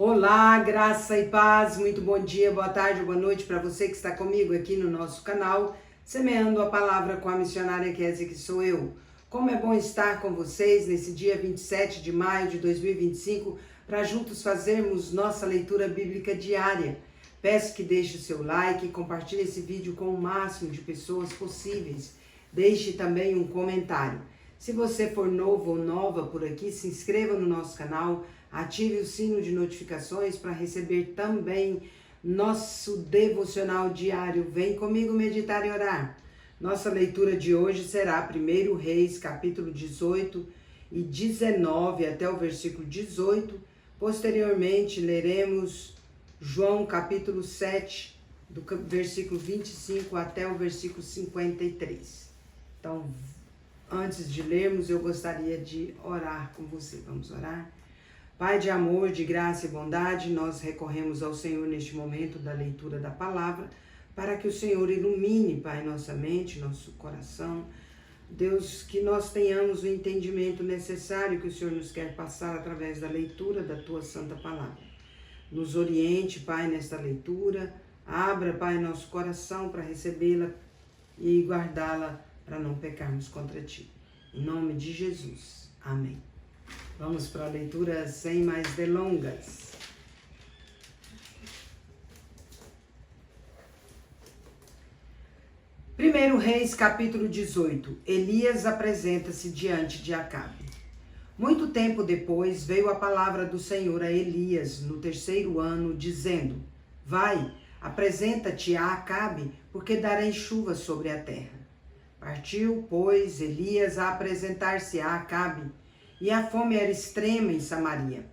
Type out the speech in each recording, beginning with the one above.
Olá, graça e paz, muito bom dia, boa tarde, boa noite para você que está comigo aqui no nosso canal, Semeando a Palavra com a missionária Kézia, que sou eu. Como é bom estar com vocês nesse dia 27 de maio de 2025, para juntos fazermos nossa leitura bíblica diária. Peço que deixe o seu like e compartilhe esse vídeo com o máximo de pessoas possíveis. Deixe também um comentário. Se você for novo ou nova por aqui, se inscreva no nosso canal, ative o sino de notificações para receber também nosso devocional diário. Vem comigo meditar e orar. Nossa leitura de hoje será 1 Reis, capítulo 18 e 19 até o versículo 18. Posteriormente, leremos João, capítulo 7, do versículo 25 até o versículo 53. Então, antes de lermos, eu gostaria de orar com você. Vamos orar? Pai de amor, de graça e bondade, nós recorremos ao Senhor neste momento da leitura da palavra, para que o Senhor ilumine, Pai, nossa mente, nosso coração. Deus, que nós tenhamos o entendimento necessário que o Senhor nos quer passar através da leitura da Tua Santa Palavra. Nos oriente, Pai, nesta leitura. Abra, Pai, nosso coração para recebê-la e guardá-la para não pecarmos contra Ti. Em nome de Jesus. Amém. Vamos para a leitura sem mais delongas. 1 Reis, capítulo 18. Elias apresenta-se diante de Acabe. Muito tempo depois veio a palavra do Senhor a Elias no 3º ano, dizendo: Vai, apresenta-te a Acabe, porque darei chuva sobre a terra. Partiu, pois, Elias a apresentar-se a Acabe, e a fome era extrema em Samaria.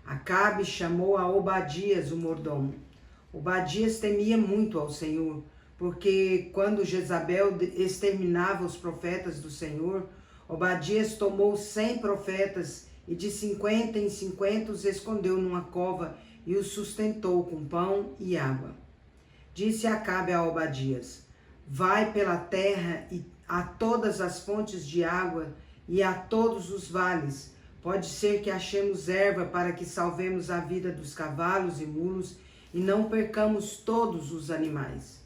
Acabe chamou a Obadias, o mordomo. Obadias temia muito ao Senhor, porque quando Jezabel exterminava os profetas do Senhor, Obadias tomou 100 profetas e de 50 em 50 os escondeu numa cova e os sustentou com pão e água. Disse Acabe a Obadias: Vai pela terra e a todas as fontes de água e a todos os vales. Pode ser que achemos erva para que salvemos a vida dos cavalos e mulos e não percamos todos os animais.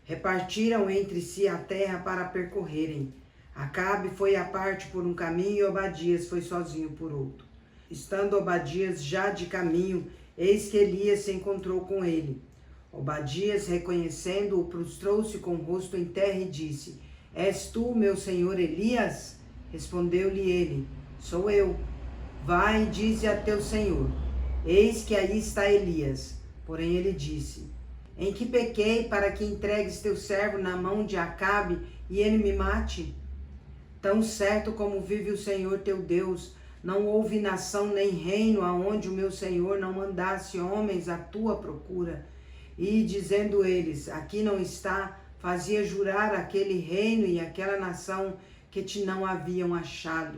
Repartiram entre si a terra para percorrerem. Acabe foi à parte por um caminho e Obadias foi sozinho por outro. Estando Obadias já de caminho, eis que Elias se encontrou com ele. Obadias, reconhecendo-o, prostrou-se com o rosto em terra e disse: És tu, meu senhor Elias? Respondeu-lhe ele: Sou eu. Vai e dize a teu senhor: Eis que aí está Elias. Porém ele disse: Em que pequei para que entregues teu servo na mão de Acabe e ele me mate? Tão certo como vive o Senhor teu Deus, não houve nação nem reino aonde o meu Senhor não mandasse homens à tua procura. E, dizendo eles: Aqui não está, fazia jurar aquele reino e aquela nação que te não haviam achado.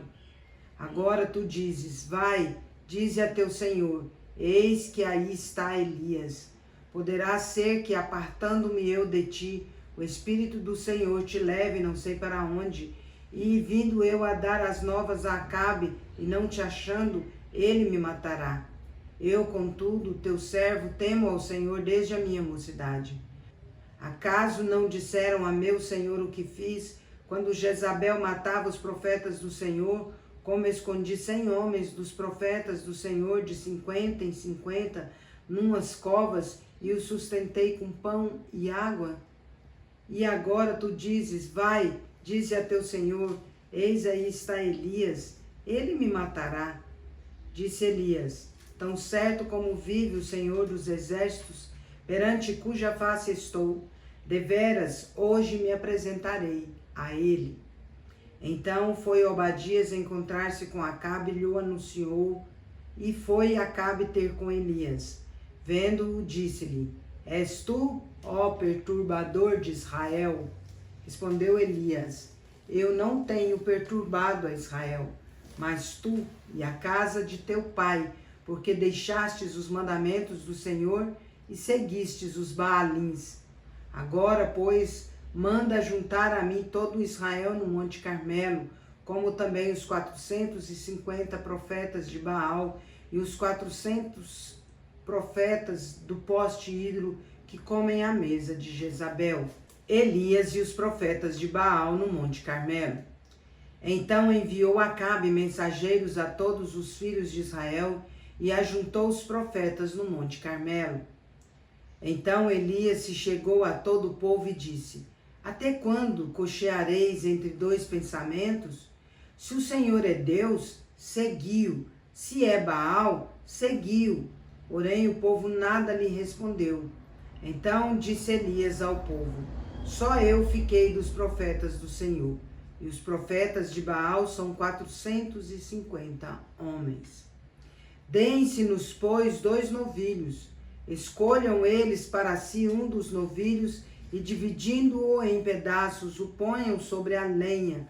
Agora tu dizes: Vai, dize a teu senhor: Eis que aí está Elias. Poderá ser que, apartando-me eu de ti, o Espírito do Senhor te leve não sei para onde, e vindo eu a dar as novas a Acabe, e não te achando, ele me matará. Eu, contudo, teu servo, temo ao Senhor desde a minha mocidade. Acaso não disseram a meu senhor o que fiz, quando Jezabel matava os profetas do Senhor, como escondi 100 homens dos profetas do Senhor de 50 em 50, numas covas, e os sustentei com pão e água? E agora tu dizes: Vai, dize a teu senhor: Eis aí está Elias, ele me matará. Disse Elias: Tão certo como vive o Senhor dos exércitos, perante cuja face estou, deveras hoje me apresentarei a ele. Então foi Obadias encontrar-se com Acabe e lhe anunciou, e foi Acabe ter com Elias. Vendo-o, disse-lhe: És tu, ó perturbador de Israel? Respondeu Elias: Eu não tenho perturbado a Israel, mas tu e a casa de teu pai, porque deixastes os mandamentos do Senhor e seguistes os Baalins. Agora, pois, manda juntar a mim todo Israel no Monte Carmelo, como também os 450 profetas de Baal e os 400 profetas do poste ídolo que comem à mesa de Jezabel, Elias e os profetas de Baal no Monte Carmelo. Então enviou Acabe mensageiros a todos os filhos de Israel e ajuntou os profetas no Monte Carmelo. Então Elias se chegou a todo o povo e disse: Até quando cocheareis entre dois pensamentos? Se o Senhor é Deus, segui-o. Se é Baal, segui-o. Porém o povo nada lhe respondeu. Então disse Elias ao povo: Só eu fiquei dos profetas do Senhor, e os profetas de Baal são 450 homens. Deem-se-nos, pois, 2 novilhos. Escolham eles para si um dos novilhos e, dividindo-o em pedaços, o ponham sobre a lenha.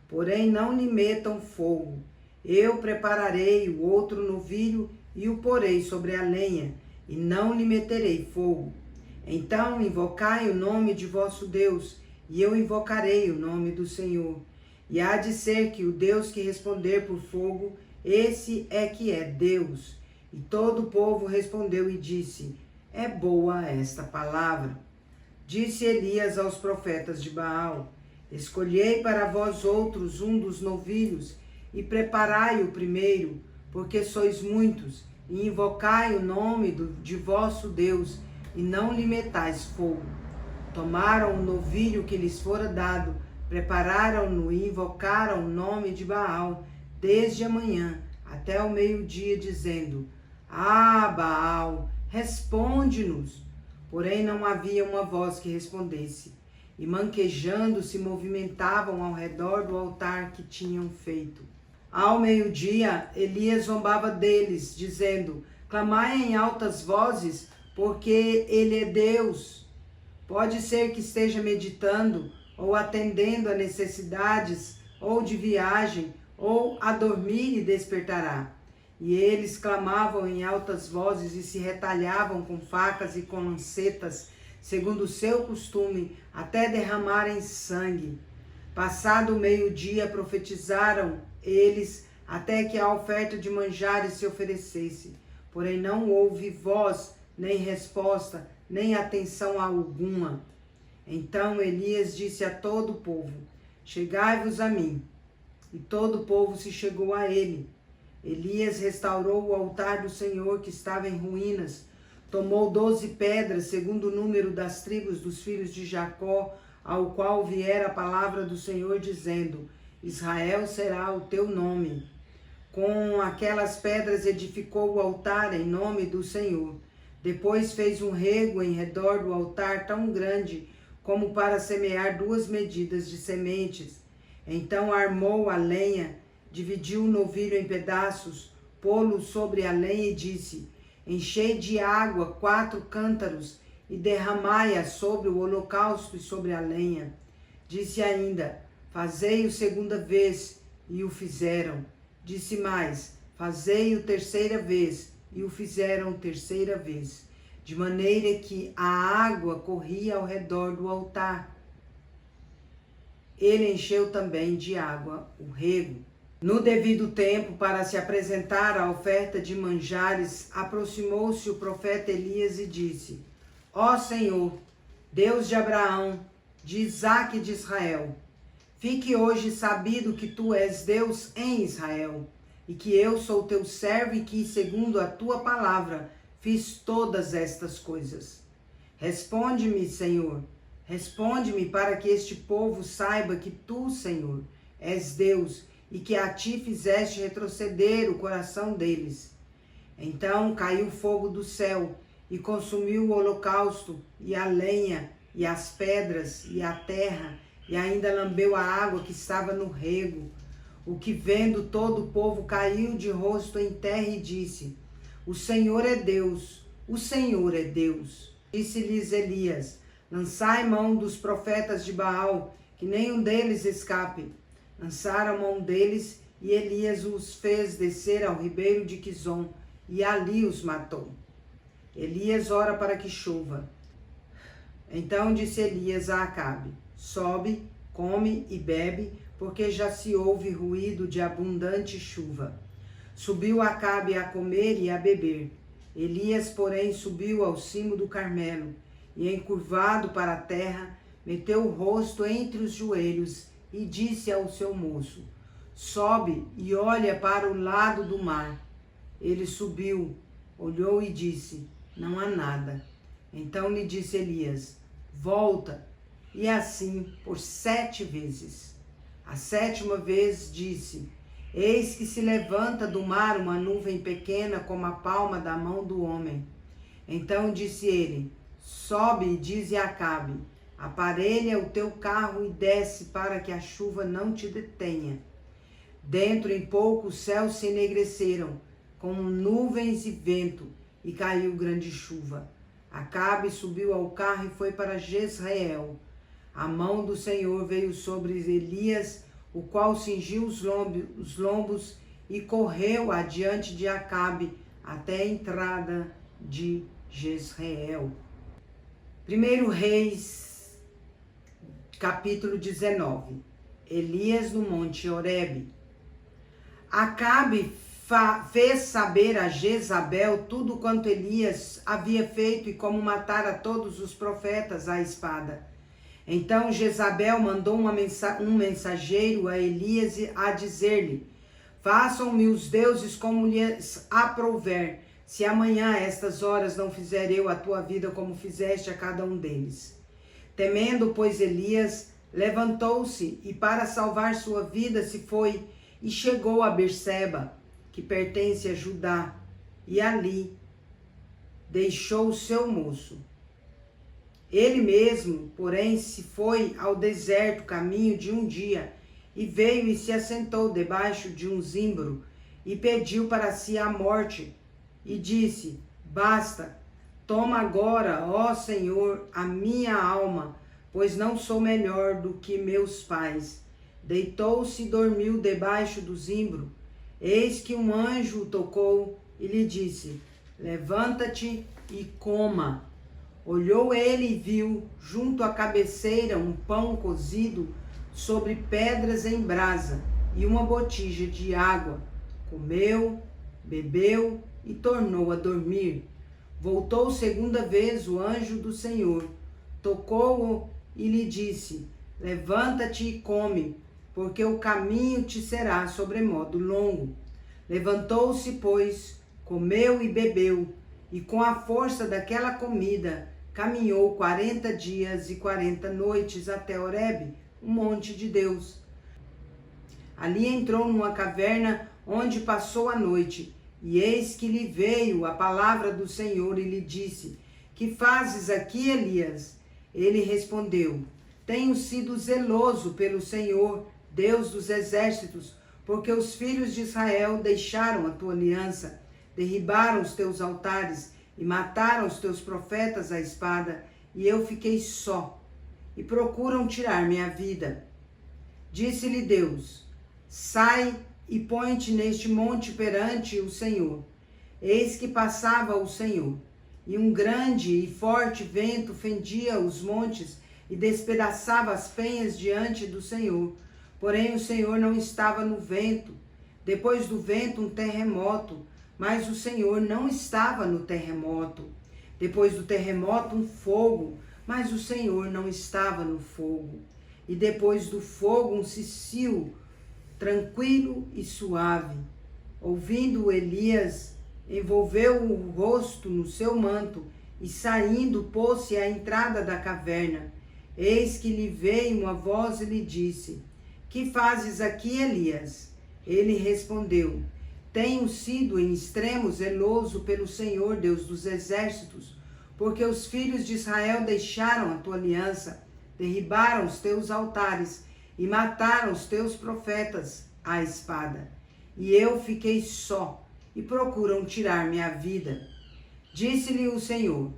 Porém, não lhe metam fogo. Eu prepararei o outro novilho e o porei sobre a lenha, e não lhe meterei fogo. Então invocai o nome de vosso Deus, e eu invocarei o nome do Senhor. E há de ser que o Deus que responder por fogo, esse é que é Deus. E todo o povo respondeu e disse: É boa esta palavra. Disse Elias aos profetas de Baal: Escolhei para vós outros um dos novilhos, e preparai o primeiro, porque sois muitos, e invocai o nome de vosso Deus, e não lhe metais fogo. Tomaram o novilho que lhes fora dado, prepararam-no e invocaram o nome de Baal, desde a manhã até o meio-dia, dizendo: Ah, Baal, responde-nos. Porém não havia uma voz que respondesse, e manquejando se movimentavam ao redor do altar que tinham feito. Ao meio-dia, Elias zombava deles, dizendo: Clamai em altas vozes, porque ele é Deus. Pode ser que esteja meditando, ou atendendo a necessidades, ou de viagem, ou a dormir e despertará. E eles clamavam em altas vozes e se retalhavam com facas e com lancetas, segundo o seu costume, até derramarem sangue. Passado o meio-dia, profetizaram eles até que a oferta de manjares se oferecesse. Porém não houve voz, nem resposta, nem atenção alguma. Então Elias disse a todo o povo: Chegai-vos a mim. E todo o povo se chegou a ele. Elias restaurou o altar do Senhor que estava em ruínas, tomou 12 pedras, segundo o número das tribos dos filhos de Jacó, ao qual viera a palavra do Senhor, dizendo: Israel será o teu nome. Com aquelas pedras edificou o altar em nome do Senhor. Depois fez um rego em redor do altar tão grande como para semear 2 medidas de sementes. Então armou a lenha, dividiu o novilho em pedaços, pô-lo sobre a lenha e disse: Enchei de água 4 cântaros e derramai-a sobre o holocausto e sobre a lenha. Disse ainda: Fazei-o segunda vez, e o fizeram. Disse mais: Fazei-o terceira vez, e o fizeram terceira vez, de maneira que a água corria ao redor do altar. Ele encheu também de água o rego. No devido tempo, para se apresentar a oferta de manjares, aproximou-se o profeta Elias e disse: Ó Senhor, Deus de Abraão, de Isaque e de Israel, fique hoje sabido que tu és Deus em Israel, e que eu sou teu servo e que, segundo a tua palavra, fiz todas estas coisas. Responde-me, Senhor, responde-me para que este povo saiba que tu, Senhor, és Deus e que a ti fizeste retroceder o coração deles. Então caiu fogo do céu e consumiu o holocausto e a lenha e as pedras e a terra, e ainda lambeu a água que estava no rego. O que vendo todo o povo caiu de rosto em terra e disse: O Senhor é Deus, o Senhor é Deus. Disse-lhes Elias: Lançai mão dos profetas de Baal, que nenhum deles escape. Lançaram mão deles, e Elias os fez descer ao ribeiro de Quizom, e ali os matou. Elias ora para que chova. Então disse Elias a Acabe: Sobe, come e bebe, porque já se ouve ruído de abundante chuva. Subiu Acabe a comer e a beber. Elias, porém, subiu ao cimo do Carmelo e, encurvado para a terra, meteu o rosto entre os joelhos e disse ao seu moço: sobe e olha para o lado do mar. Ele subiu, olhou e disse: não há nada. Então lhe disse Elias: volta. E assim por 7 vezes. A 7ª vez disse: eis que se levanta do mar uma nuvem pequena como a palma da mão do homem. Então disse ele: sobe e dize a Acabe: aparelha o teu carro e desce, para que a chuva não te detenha. Dentro em pouco os céus se enegreceram, como nuvens e vento, e caiu grande chuva. Acabe subiu ao carro e foi para Jezreel. A mão do Senhor veio sobre Elias, o qual cingiu os lombos e correu adiante de Acabe até a entrada de Jezreel. 1 Reis, capítulo 19. Elias no Monte Horebe. Acabe fez saber a Jezabel tudo quanto Elias havia feito e como matara todos os profetas à espada. Então Jezabel mandou um mensageiro a Elias a dizer-lhe: façam-me os deuses como lhes aprouver, se amanhã a estas horas não fizer eu a tua vida como fizeste a cada um deles. Temendo, pois, Elias, levantou-se e para salvar sua vida se foi e chegou a Berseba, que pertence a Judá, e ali deixou o seu moço. Ele mesmo, porém, se foi ao deserto caminho de um dia, e veio e se assentou debaixo de um zimbro, e pediu para si a morte, e disse: basta, toma agora, ó Senhor, a minha alma, pois não sou melhor do que meus pais. Deitou-se e dormiu debaixo do zimbro. Eis que um anjo o tocou e lhe disse: levanta-te e coma. Olhou ele e viu, junto à cabeceira, um pão cozido sobre pedras em brasa e uma botija de água. Comeu, bebeu e tornou a dormir. Voltou 2ª vez o anjo do Senhor, tocou-o e lhe disse: levanta-te e come, porque o caminho te será sobremodo longo. Levantou-se, pois, comeu e bebeu, e com a força daquela comida caminhou 40 dias e 40 noites até Horebe, o monte de Deus. Ali entrou numa caverna onde passou a noite, e eis que lhe veio a palavra do Senhor e lhe disse: que fazes aqui, Elias? Ele respondeu: tenho sido zeloso pelo Senhor, Deus dos exércitos, porque os filhos de Israel deixaram a tua aliança, derribaram os teus altares e mataram os teus profetas à espada, e eu fiquei só, e procuram tirar minha vida. Disse-lhe Deus: sai e põe-te neste monte perante o Senhor. Eis que passava o Senhor, e um grande e forte vento fendia os montes e despedaçava as penhas diante do Senhor. Porém o Senhor não estava no vento. Depois do vento um terremoto, mas o Senhor não estava no terremoto. Depois do terremoto um fogo, mas o Senhor não estava no fogo. E depois do fogo um cicio, tranquilo e suave. Ouvindo Elias, envolveu o rosto no seu manto e saindo pôs-se à entrada da caverna. Eis que lhe veio uma voz e lhe disse: que fazes aqui, Elias? Ele respondeu: tenho sido em extremo zeloso pelo Senhor, Deus dos exércitos, porque os filhos de Israel deixaram a tua aliança, derribaram os teus altares e mataram os teus profetas à espada. E eu fiquei só, e procuram tirar minha vida. Disse-lhe o Senhor: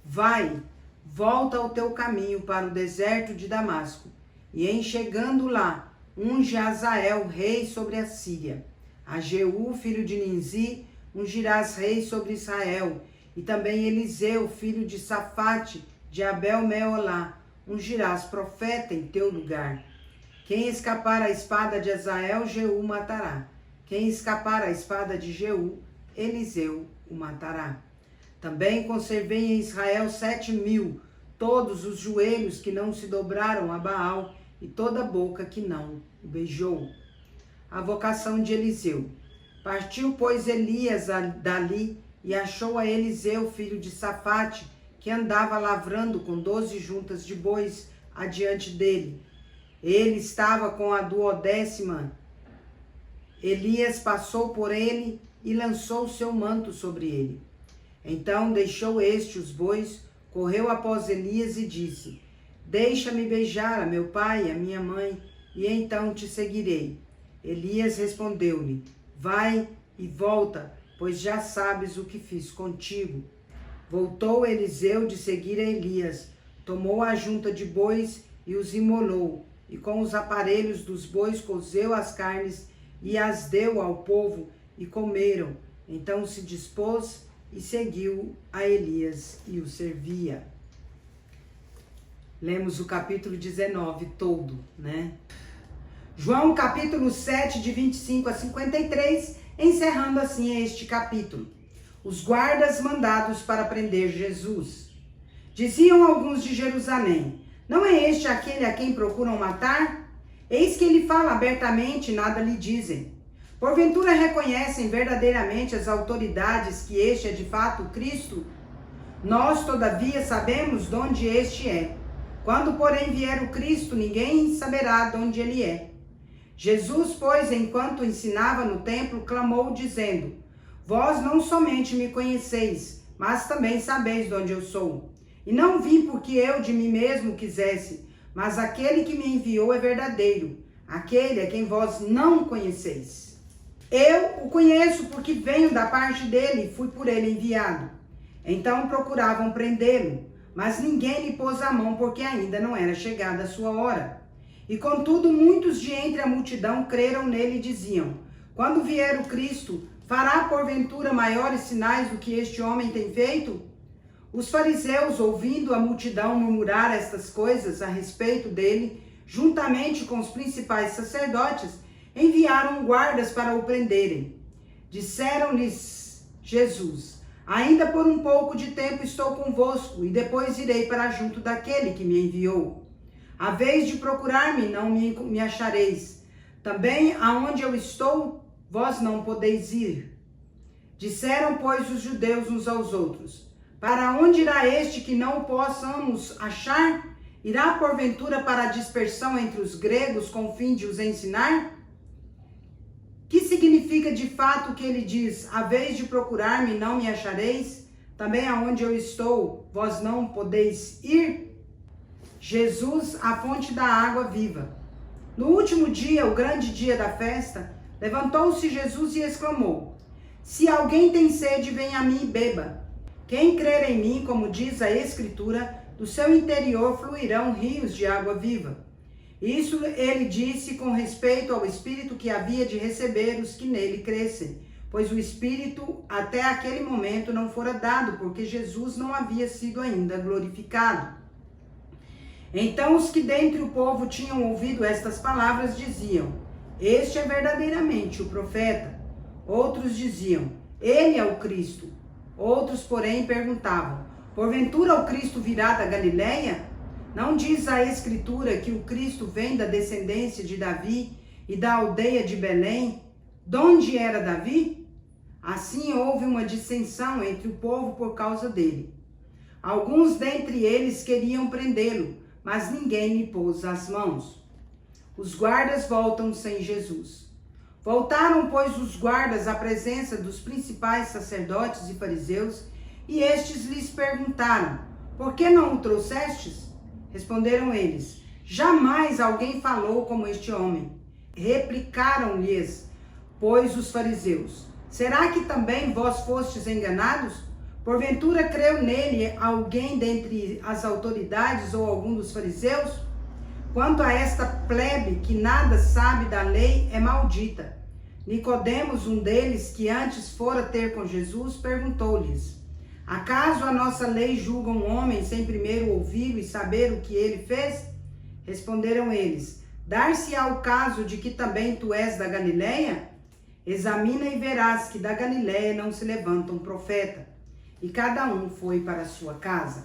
vai, volta ao teu caminho para o deserto de Damasco, e em chegando lá, unge Azael rei sobre a Síria. A Jeú, filho de Ninzi, ungirás rei sobre Israel, e também Eliseu, filho de Safate, de Abel-Meolá, ungirás profeta em teu lugar. Quem escapar à espada de Azael, Jeú matará. Quem escapar à espada de Jeú, Eliseu o matará. Também conservei em Israel 7.000, todos os joelhos que não se dobraram a Baal e toda a boca que não o beijou. A vocação de Eliseu. Partiu, pois, Elias dali e achou a Eliseu, filho de Safate, que andava lavrando com 12 juntas de bois adiante dele. Ele estava com a 12ª. Elias passou por ele e lançou seu manto sobre ele. Então deixou este os bois, correu após Elias e disse: Deixa-me beijar a meu pai e a minha mãe, e então te seguirei. Elias respondeu-lhe: Vai e volta, pois já sabes o que fiz contigo. Voltou Eliseu de seguir a Elias, tomou a junta de bois e os imolou, e com os aparelhos dos bois cozeu as carnes e as deu ao povo, e comeram. Então se dispôs e seguiu a Elias e o servia. Lemos o capítulo 19 todo, né? João capítulo 7, de 25 a 53, encerrando assim este capítulo. Os guardas mandados para prender Jesus. Diziam alguns de Jerusalém: Não é este aquele a quem procuram matar? Eis que ele fala abertamente e nada lhe dizem. Porventura reconhecem verdadeiramente as autoridades que este é de fato o Cristo? Nós, todavia, sabemos de onde este é. Quando, porém, vier o Cristo, ninguém saberá de onde ele é. Jesus, pois, enquanto ensinava no templo, clamou, dizendo: Vós não somente me conheceis, mas também sabeis de onde eu sou. E não vim porque eu de mim mesmo quisesse, mas aquele que me enviou é verdadeiro, aquele a quem vós não conheceis. Eu o conheço porque venho da parte dele e fui por ele enviado. Então procuravam prendê-lo, mas ninguém lhe pôs a mão, porque ainda não era chegada a sua hora. E contudo, muitos de entre a multidão creram nele e diziam: Quando vier o Cristo, fará porventura maiores sinais do que este homem tem feito? Os fariseus, ouvindo a multidão murmurar estas coisas a respeito dele, juntamente com os principais sacerdotes, enviaram guardas para o prenderem. Disseram-lhes Jesus: Ainda por um pouco de tempo estou convosco, e depois irei para junto daquele que me enviou. A vez de procurar-me, não me achareis. Também aonde eu estou, vós não podeis ir. Disseram, pois, os judeus uns aos outros: Para onde irá este que não o possamos achar? Irá porventura para a dispersão entre os gregos com o fim de os ensinar? Que significa de fato o que ele diz: A vez de procurar-me, não me achareis? Também aonde eu estou, vós não podeis ir? Jesus, a fonte da água viva. No último dia, o grande dia da festa, levantou-se Jesus e exclamou: Se alguém tem sede, venha a mim e beba. Quem crer em mim, como diz a Escritura, do seu interior fluirão rios de água viva. Isso ele disse com respeito ao Espírito que havia de receber os que nele crescem, pois o Espírito até aquele momento não fora dado, porque Jesus não havia sido ainda glorificado. Então os que dentre o povo tinham ouvido estas palavras diziam: Este é verdadeiramente o profeta. Outros diziam: Ele é o Cristo. Outros, porém, perguntavam: Porventura o Cristo virá da Galileia? Não diz a Escritura que o Cristo vem da descendência de Davi e da aldeia de Belém, donde era Davi? Assim houve uma dissensão entre o povo por causa dele. Alguns dentre eles queriam prendê-lo, mas ninguém lhe pôs as mãos. Os guardas voltam sem Jesus. Voltaram, pois, os guardas à presença dos principais sacerdotes e fariseus, e estes lhes perguntaram: Por que não o trouxestes? Responderam eles: Jamais alguém falou como este homem. Replicaram-lhes, pois, os fariseus: Será que também vós fostes enganados? Porventura creu nele alguém dentre as autoridades ou algum dos fariseus? Quanto a esta plebe que nada sabe da lei, é maldita. Nicodemos, um deles, que antes fora ter com Jesus, perguntou-lhes: Acaso a nossa lei julga um homem sem primeiro ouvi-lo e saber o que ele fez? Responderam eles: Dar-se-á o caso de que também tu és da Galileia? Examina e verás que da Galileia não se levanta um profeta. e cada um foi para a sua casa.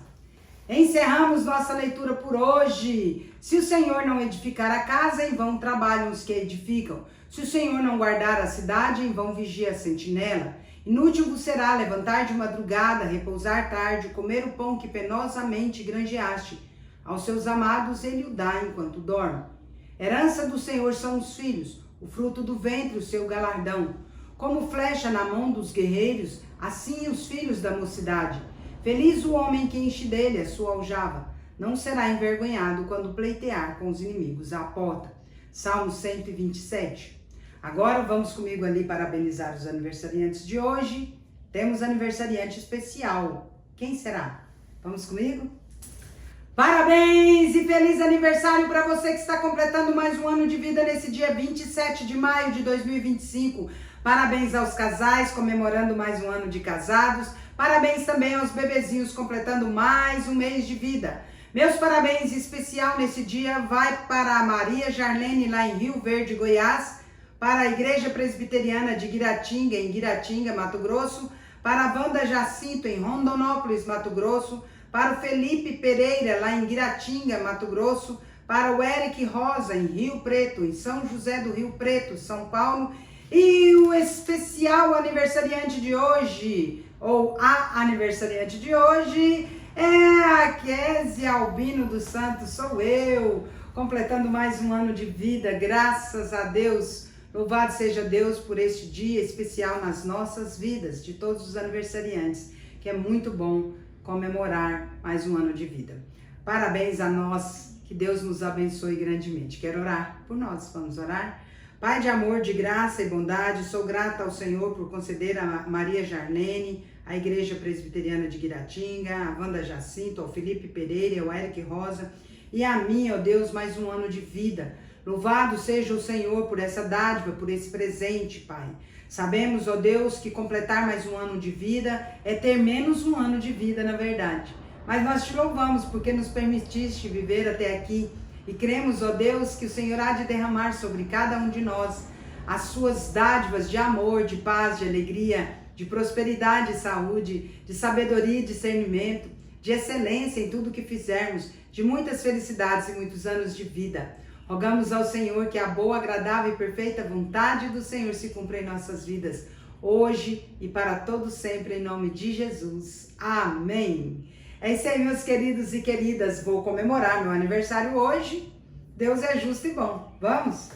Encerramos nossa leitura por hoje. Se o Senhor não edificar a casa, em vão trabalham os que edificam. Se o Senhor não guardar a cidade, em vão vigia a sentinela. Inútil vos será levantar de madrugada, repousar tarde, comer o pão que penosamente granjeaste. Aos seus amados ele o dá enquanto dorme. Herança do Senhor são os filhos, o fruto do ventre, o seu galardão. Como flecha na mão dos guerreiros, assim os filhos da mocidade. Feliz o homem que enche dele a sua aljava. Não será envergonhado quando pleitear com os inimigos à porta. Salmo 127. Agora vamos comigo ali parabenizar os aniversariantes de hoje. Temos aniversariante especial. Quem será? Vamos comigo? Parabéns e feliz aniversário para você que está completando mais um ano de vida nesse dia 27 de maio de 2025. Parabéns aos casais comemorando mais um ano de casados. Parabéns também aos bebezinhos completando mais um mês de vida. Meus parabéns especial nesse dia vai para a Maria Jarlene lá em Rio Verde, Goiás, para a Igreja Presbiteriana de Guiratinga, em Guiratinga, Mato Grosso, para a Wanda Jacinto, em Rondonópolis, Mato Grosso, para o Felipe Pereira, lá em Guiratinga, Mato Grosso, para o Eric Rosa, em Rio Preto, em São José do Rio Preto, São Paulo, e o especial aniversariante de hoje, ou a aniversariante de hoje, é a Kézia Albino dos Santos, sou eu, completando mais um ano de vida, graças a Deus. Louvado seja Deus por este dia especial nas nossas vidas, de todos os aniversariantes, que é muito bom comemorar mais um ano de vida. Parabéns a nós, que Deus nos abençoe grandemente. Quero orar por nós, vamos orar? Pai de amor, de graça e bondade, sou grata ao Senhor por conceder a Maria Jarlene, a Igreja Presbiteriana de Guiratinga, a Wanda Jacinto, ao Felipe Pereira, ao Eric Rosa e a mim, ó Deus, mais um ano de vida. Louvado seja o Senhor por essa dádiva, por esse presente, Pai. Sabemos, ó Deus, que completar mais um ano de vida é ter menos um ano de vida, na verdade. Mas nós te louvamos porque nos permitiste viver até aqui e cremos, ó Deus, que o Senhor há de derramar sobre cada um de nós as suas dádivas de amor, de paz, de alegria, de prosperidade e saúde, de sabedoria e discernimento, de excelência em tudo que fizermos, de muitas felicidades e muitos anos de vida. Rogamos ao Senhor que a boa, agradável e perfeita vontade do Senhor se cumpra em nossas vidas, hoje e para todo sempre, em nome de Jesus. Amém. É isso aí, meus queridos e queridas. Vou comemorar meu aniversário hoje. Deus é justo e bom. Vamos?